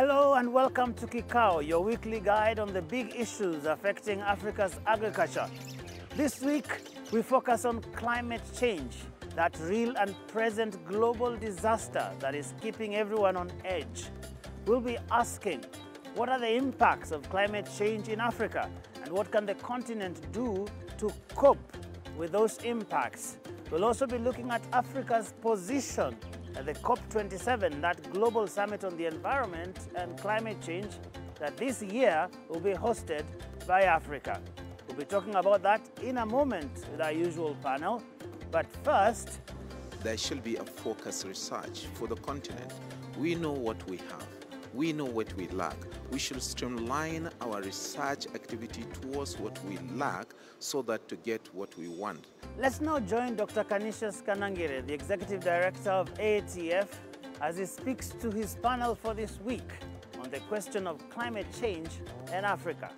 Hello and welcome to Kikao, your weekly guide on the big issues affecting Africa's agriculture. This week, we focus on climate change, that real and present global disaster that is keeping everyone on edge. We'll be asking, what are the impacts of climate change in Africa, and what can the continent do to cope with those impacts? We'll also be looking at Africa's position at the COP27, that global summit on the environment and climate change that this year will be hosted by Africa. We'll be talking about that in a moment with our usual panel. But first, there should be a focused research for the continent. We know what we have. We know what we lack. We should streamline our research activity towards what we lack so that to get what we want. Let's now join Dr. Canisius Kanangire, the Executive Director of AATF, as he speaks to his panel for this week on the question of climate change in Africa.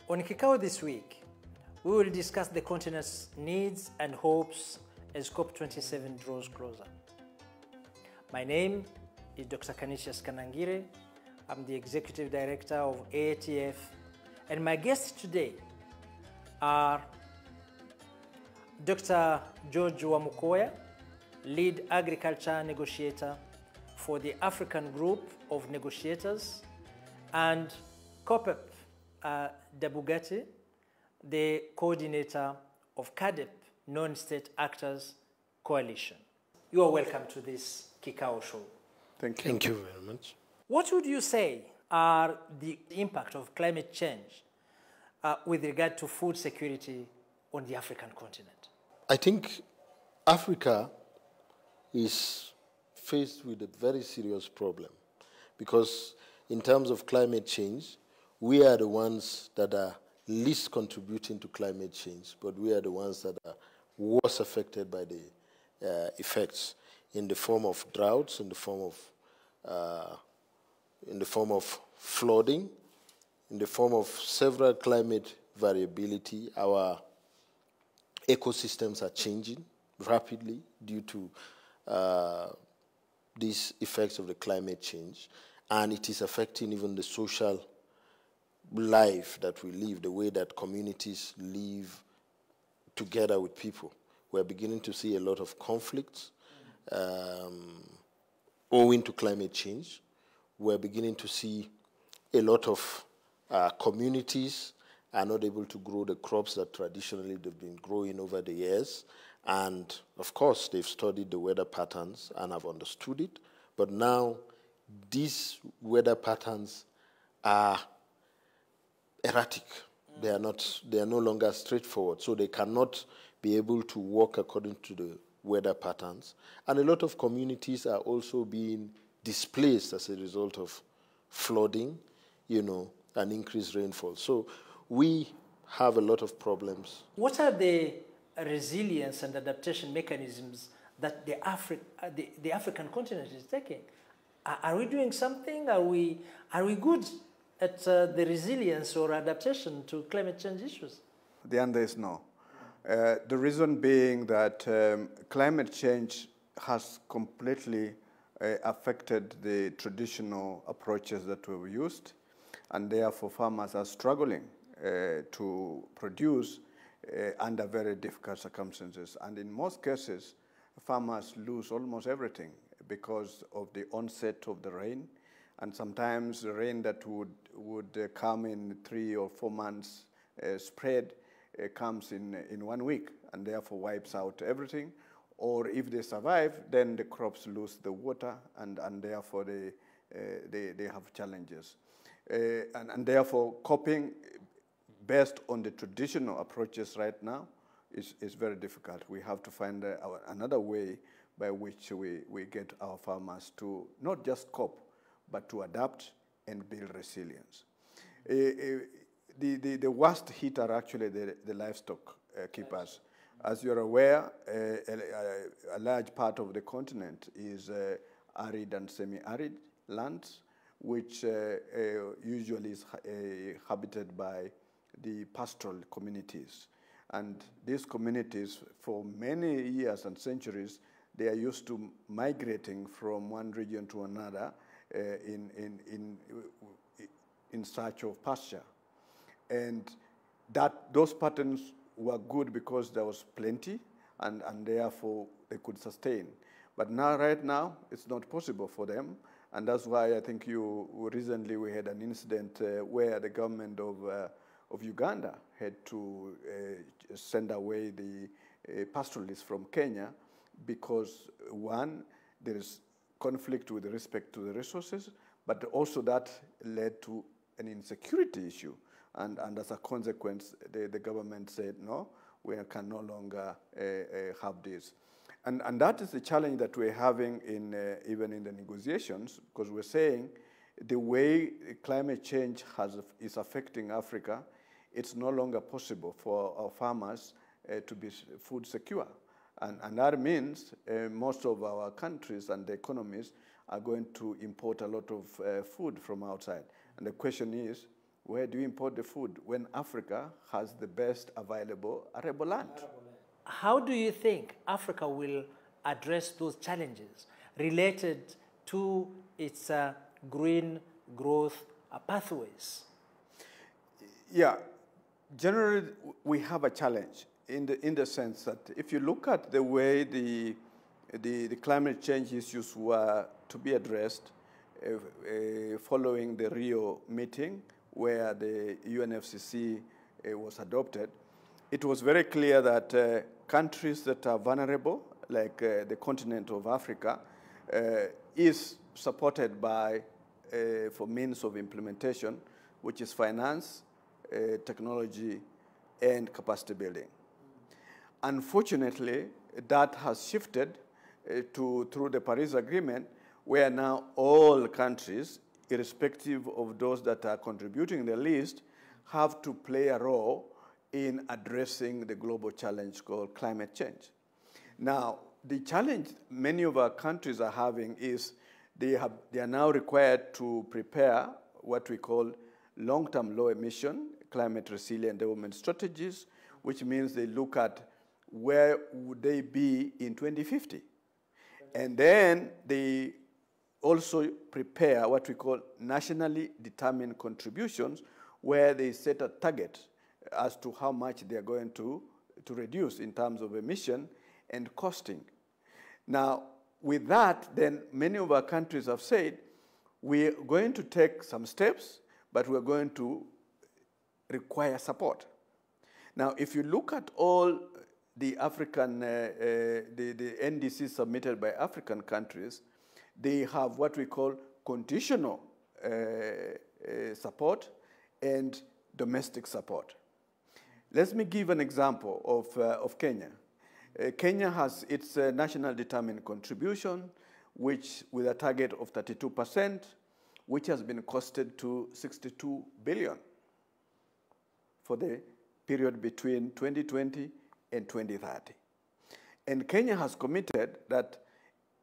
On Kikao this week, we will discuss the continent's needs and hopes as COP27 draws closer. My name is Dr. Canisius Kanangire. I'm the Executive Director of AATF, and my guests today are Dr. George Wamukoya, Lead Agriculture Negotiator for the African Group of Negotiators, and Kopep Dabugati, the coordinator of CADEP, Non-State Actors Coalition. You are welcome to this Kikao show. Thank you. Thank you very much. What would you say are the impact of climate change with regard to food security on the African continent? I think Africa is faced with a very serious problem because in terms of climate change, we are the ones that are least contributing to climate change, but we are the ones that are worst affected by the effects in the form of droughts, in the form of flooding, in the form of several climate variability. Our ecosystems are changing rapidly due to these effects of the climate change, and it is affecting even the social life that we live, the way that communities live together with people. We're beginning to see a lot of conflicts owing to climate change. We're beginning to see a lot of communities are not able to grow the crops that traditionally they've been growing over the years. And of course, they've studied the weather patterns and have understood it. But now these weather patterns are erratic. They are no longer straightforward, so they cannot be able to work according to the weather patterns. And a lot of communities are also being displaced as a result of flooding, and increased rainfall. So we have a lot of problems. What are the resilience and adaptation mechanisms that the African continent is taking? Are we doing something? Are we good at the resilience or adaptation to climate change issues? The answer is no. The reason being that climate change has completely affected the traditional approaches that we've used, and therefore farmers are struggling to produce under very difficult circumstances. And in most cases, farmers lose almost everything because of the onset of the rain. And sometimes the rain that would come in 3 or 4 months spread comes in 1 week and therefore wipes out everything. Or if they survive, then the crops lose the water and therefore they have challenges. And therefore coping based on the traditional approaches right now is very difficult. We have to find another way by which we get our farmers to not just cope, but to adapt and build resilience. The worst hit are actually the livestock keepers. As you're aware, a large part of the continent is arid and semi-arid lands, which usually is habited by the pastoral communities. And these communities, for many years and centuries, they are used to migrating from one region to another in search of pasture. And those patterns were good because there was plenty, and therefore they could sustain. But now, right now, it's not possible for them. And that's why I think recently we had an incident where the government of Uganda had to send away the pastoralists from Kenya because, one, there is conflict with respect to the resources, but also that led to an insecurity issue. And as a consequence, the government said, no, we can no longer have this. And that is the challenge that we're having even in the negotiations, because we're saying the way climate change is affecting Africa, it's no longer possible for our farmers to be food secure. And that means most of our countries and the economies are going to import a lot of food from outside. And the question is, where do you import the food when Africa has the best available arable land? How do you think Africa will address those challenges related to its green growth pathways? Yeah, generally we have a challenge in the sense that if you look at the way the climate change issues were to be addressed following the Rio meeting where the UNFCCC was adopted, it was very clear that countries that are vulnerable, like the continent of Africa, is supported by, for means of implementation, which is finance, technology, and capacity building. Unfortunately, that has shifted through the Paris Agreement, where now all countries, irrespective of those that are contributing the least, have to play a role in addressing the global challenge called climate change. Now, the challenge many of our countries are having is they are now required to prepare what we call long-term low-emission, climate resilient development strategies, which means they look at where would they be in 2050. And then they also prepare what we call nationally determined contributions, where they set a target as to how much they are going to reduce in terms of emission and costing. Now, with that, then many of our countries have said, we're going to take some steps, but we're going to require support. Now, if you look at all the African, the NDCs submitted by African countries, they have what we call conditional support and domestic support. Let me give an example of Kenya. Kenya has its national determined contribution, which with a target of 32%, which has been costed to 62 billion for the period between 2020 and 2030. And Kenya has committed that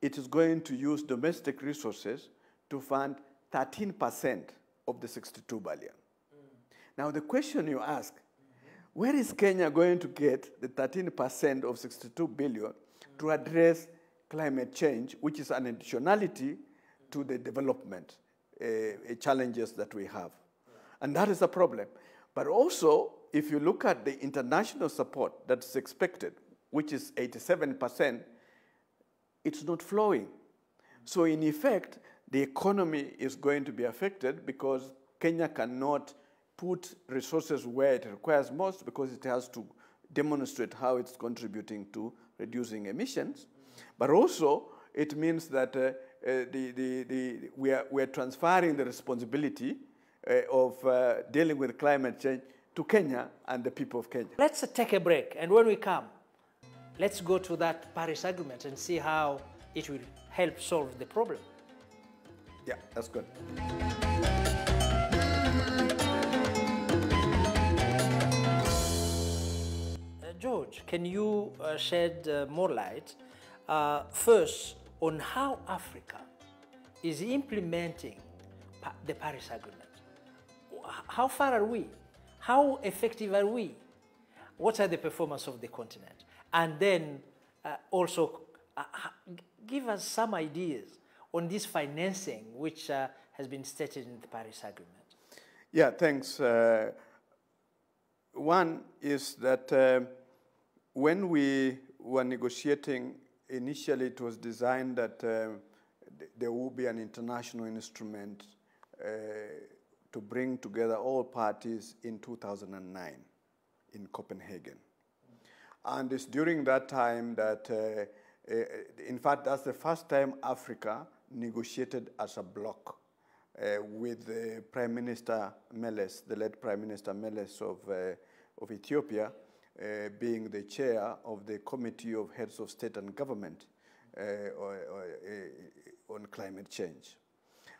it is going to use domestic resources to fund 13% of the 62 billion. Now the question you ask, where is Kenya going to get the 13% of 62 billion to address climate change, which is an additionality to the development challenges that we have? And that is a problem. But also, if you look at the international support that's expected, which is 87%, it's not flowing. So in effect, the economy is going to be affected because Kenya cannot put resources where it requires most because it has to demonstrate how it's contributing to reducing emissions. But also, it means that we are transferring the responsibility of dealing with climate change to Kenya and the people of Kenya. Let's take a break, and when we come, let's go to that Paris Agreement and see how it will help solve the problem. Yeah, that's good. George, can you shed more light first on how Africa is implementing the Paris Agreement? How far are we? How effective are we? what are the performance of the continent? And then also give us some ideas on this financing, which has been stated in the Paris Agreement. Yeah, thanks. One is that when we were negotiating, initially it was designed that there will be an international instrument to bring together all parties in 2009 in Copenhagen. And it's during that time that, in fact, that's the first time Africa negotiated as a bloc with Prime Minister Meles, the late Prime Minister Meles of Ethiopia, being the chair of the Committee of Heads of State and Government on climate change.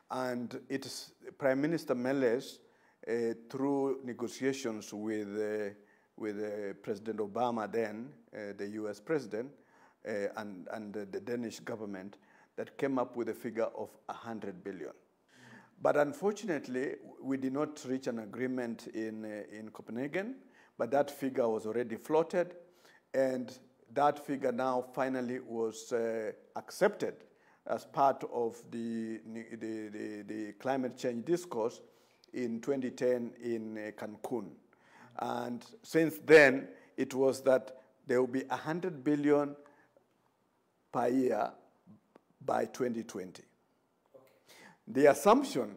And it's Prime Minister Meles, through negotiations with President Obama then, the US president, and the Danish government, that came up with a figure of 100 billion. But unfortunately, we did not reach an agreement in Copenhagen, but that figure was already floated, and that figure now finally was accepted as part of the climate change discourse in 2010 in Cancun. And since then, it was that there will be 100 billion per year by 2020. Okay. The assumption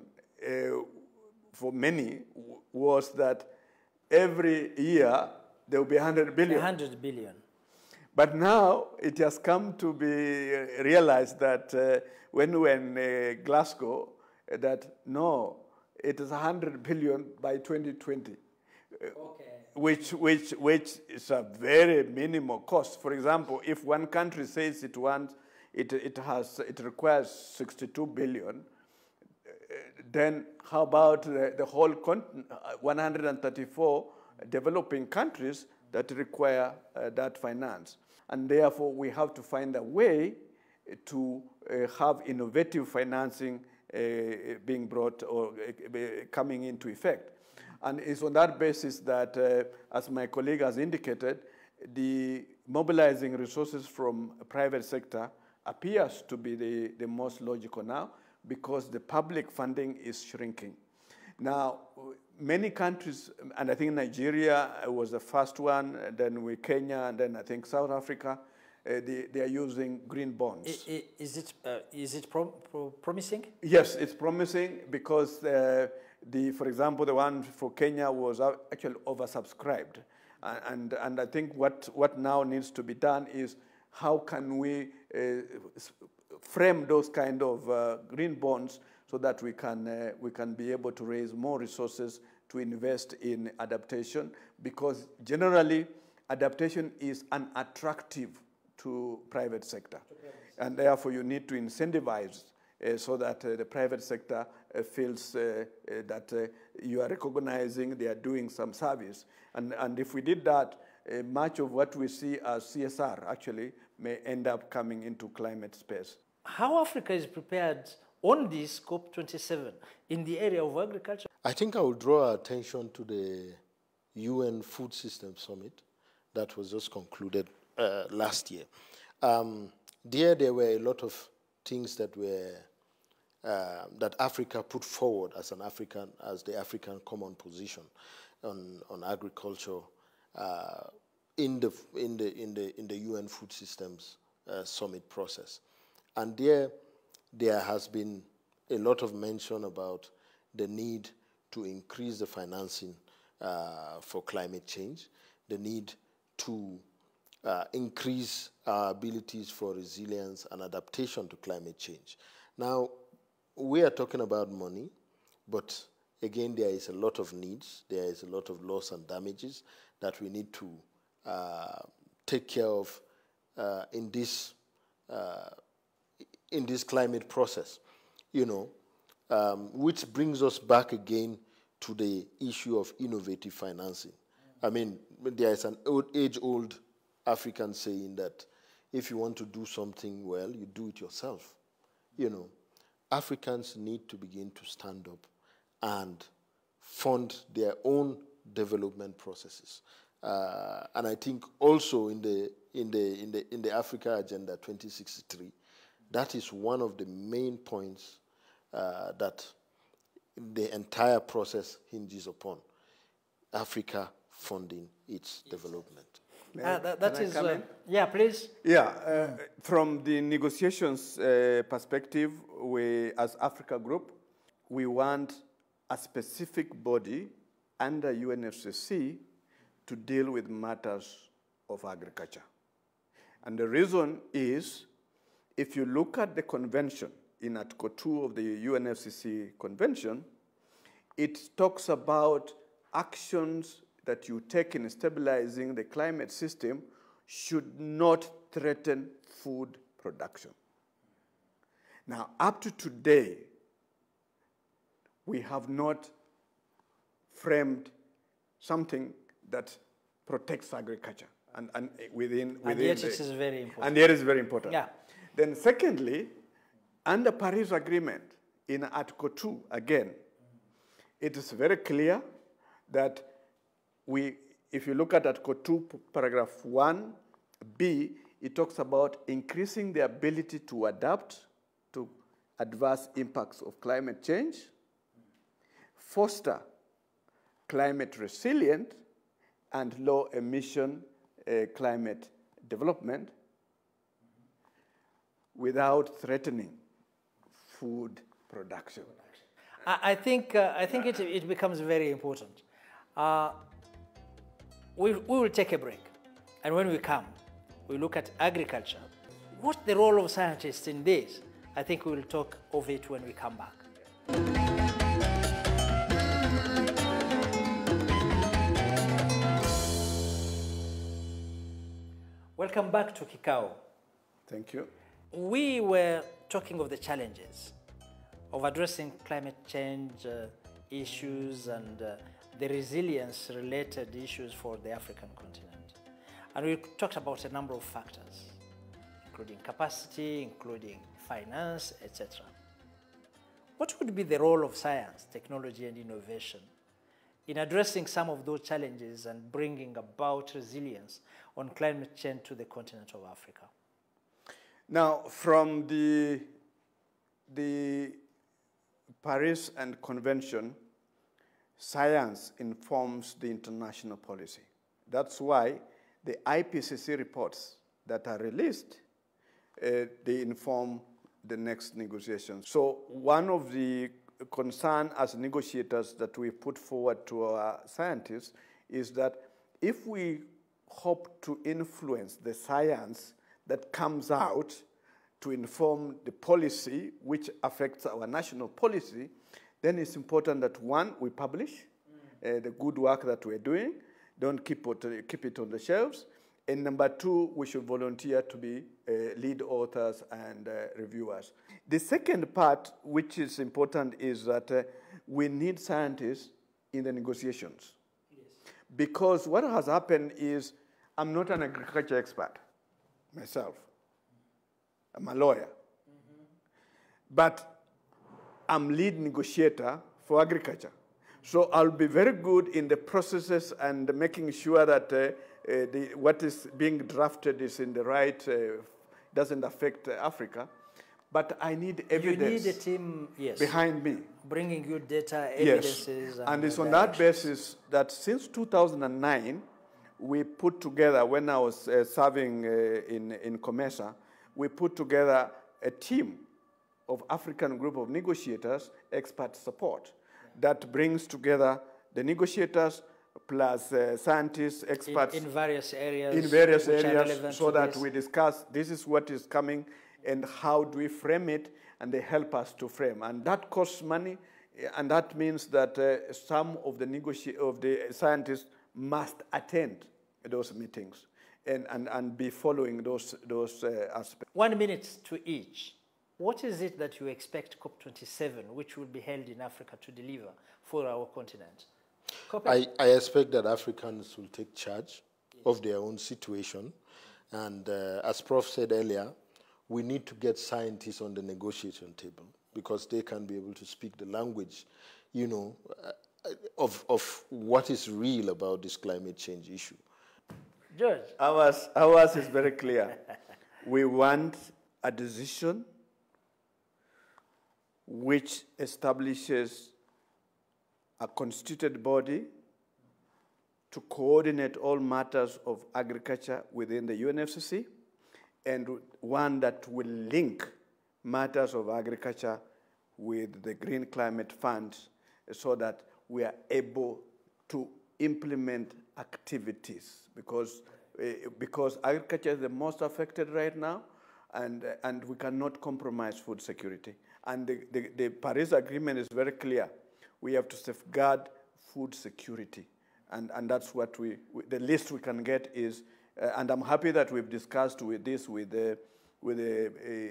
for many was that every year there will be 100 billion. 100 billion. But now it has come to be realized that when we were in Glasgow, that no, it is 100 billion by 2020. Okay. Which is a very minimal cost. For example, if one country says it wants, it requires 62 billion, then how about the whole 134 developing countries that require that finance? And therefore, we have to find a way to have innovative financing being brought or coming into effect. And it's on that basis that, as my colleague has indicated, the mobilizing resources from the private sector appears to be the most logical now, because the public funding is shrinking. Now, many countries, and I think Nigeria was the first one, then with Kenya, and then I think South Africa, they are using green bonds. Is it promising? Yes, it's promising because, for example, the one for Kenya was actually oversubscribed. And I think what now needs to be done is how can we frame those kind of green bonds so that we can be able to raise more resources to invest in adaptation, because generally adaptation is unattractive to private sector. And therefore you need to incentivize so that the private sector feels that you are recognizing they are doing some service. And if we did that, much of what we see as CSR actually may end up coming into climate space. How Africa is prepared on this COP27 in the area of agriculture? I think I will draw our attention to the UN Food Systems Summit that was just concluded last year. There were a lot of things that were that Africa put forward as the African common position on agriculture in the UN Food Systems Summit process. And there has been a lot of mention about the need to increase the financing for climate change, the need to increase our abilities for resilience and adaptation to climate change. Now, we are talking about money, but again, there is a lot of needs, there is a lot of loss and damages that we need to take care of in this climate process, which brings us back again to the issue of innovative financing. I mean, there is an age-old African saying that if you want to do something well, you do it yourself. Africans need to begin to stand up and fund their own development processes. And I think also in the Africa Agenda 2063, that is one of the main points that the entire process hinges upon: Africa funding its development. That is, yeah, please. Yeah, from the negotiations perspective, we, as Africa Group, we want a specific body under UNFCCC to deal with matters of agriculture. And the reason is, if you look at the convention in Article 2 of the UNFCCC convention, it talks about actions that you take in stabilizing the climate system should not threaten food production. Now, up to today, we have not framed something that protects agriculture. And yet it is very important. And yet it's very important. Yeah. Then secondly, under Paris Agreement, in Article 2, again, it is very clear that if you look at Article 2, paragraph 1b, it talks about increasing the ability to adapt to adverse impacts of climate change, foster climate resilient and low emission climate development without threatening food production. I think it becomes very important. We will take a break, and when we come, we look at agriculture. What's the role of scientists in this? I think we will talk of it when we come back. Welcome back to Kikao. Thank you. We were talking of the challenges of addressing climate change issues and the resilience-related issues for the African continent. And we talked about a number of factors, including capacity, including finance, etc. What would be the role of science, technology, and innovation in addressing some of those challenges and bringing about resilience on climate change to the continent of Africa? Now, from the Paris and Convention, science informs the international policy. That's why the IPCC reports that are released, they inform the next negotiations. So one of the concern as negotiators that we put forward to our scientists is that if we hope to influence the science that comes out to inform the policy which affects our national policy, then it's important that, one, we publish the good work that we're doing, don't keep it on the shelves, and number two, we should volunteer to be lead authors and reviewers. The second part, which is important, is that we need scientists in the negotiations. Yes. Because what has happened is, I'm not an agriculture expert myself. I'm a lawyer. Mm-hmm. But I'm lead negotiator for agriculture. So I'll be very good in the processes and making sure that what is being drafted is in the right, doesn't affect Africa. But I need evidence. You need a team, yes, behind me. Bringing you data, evidences. Yes. And it's on that basis that since 2009, we put together, when I was serving in COMESA, we put together a team of African group of negotiators, expert support, that brings together the negotiators plus scientists, experts. In various areas. In various areas, so that we discuss, this is what is coming, and how do we frame it, and they help us to frame. And that costs money, and that means that some of the scientists must attend those meetings and be following those aspects. 1 minute to each. What is it that you expect COP27, which will be held in Africa, to deliver for our continent? I expect that Africans will take charge of their own situation. And as Prof said earlier, we need to get scientists on the negotiation table because they can be able to speak the language, you know, of what is real about this climate change issue. George. Ours is very clear. We want a decision which establishes a constituted body to coordinate all matters of agriculture within the UNFCCC, and one that will link matters of agriculture with the Green Climate Fund so that we are able to implement activities because agriculture is the most affected right now, and we cannot compromise food security. And the Paris Agreement is very clear. We have to safeguard food security. And that's what the least we can get is, and I'm happy that we've discussed with the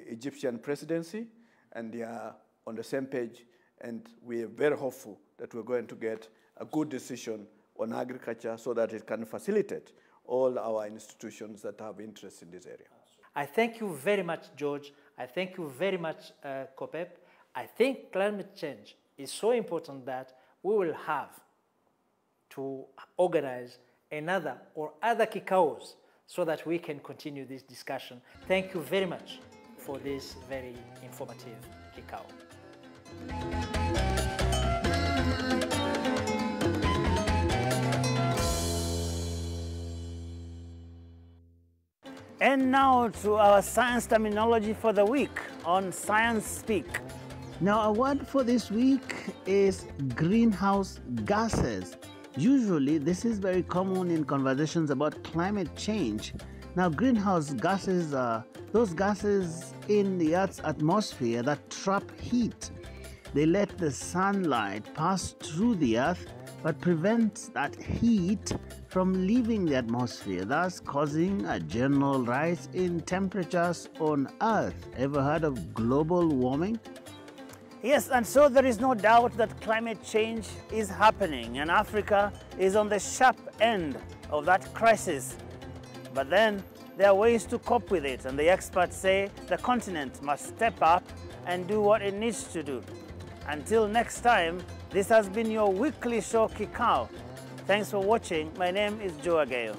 Egyptian presidency, and they are on the same page, and we are very hopeful that we're going to get a good decision on agriculture so that it can facilitate all our institutions that have interest in this area. I thank you very much, George. I thank you very much, COPEP. I think climate change is so important that we will have to organize another or other Kikaos so that we can continue this discussion. Thank you very much for this very informative Kikao. And now to our science terminology for the week on Science Speak. Now, our word for this week is greenhouse gases. Usually, this is very common in conversations about climate change. Now, greenhouse gases are those gases in the Earth's atmosphere that trap heat. They let the sunlight pass through the Earth but prevents that heat from leaving the atmosphere, thus causing a general rise in temperatures on Earth. Ever heard of global warming? Yes, and so there is no doubt that climate change is happening, and Africa is on the sharp end of that crisis. But then there are ways to cope with it, and the experts say the continent must step up and do what it needs to do. Until next time, this has been your weekly show, Kikao. Thanks for watching. My name is Joe Agayo.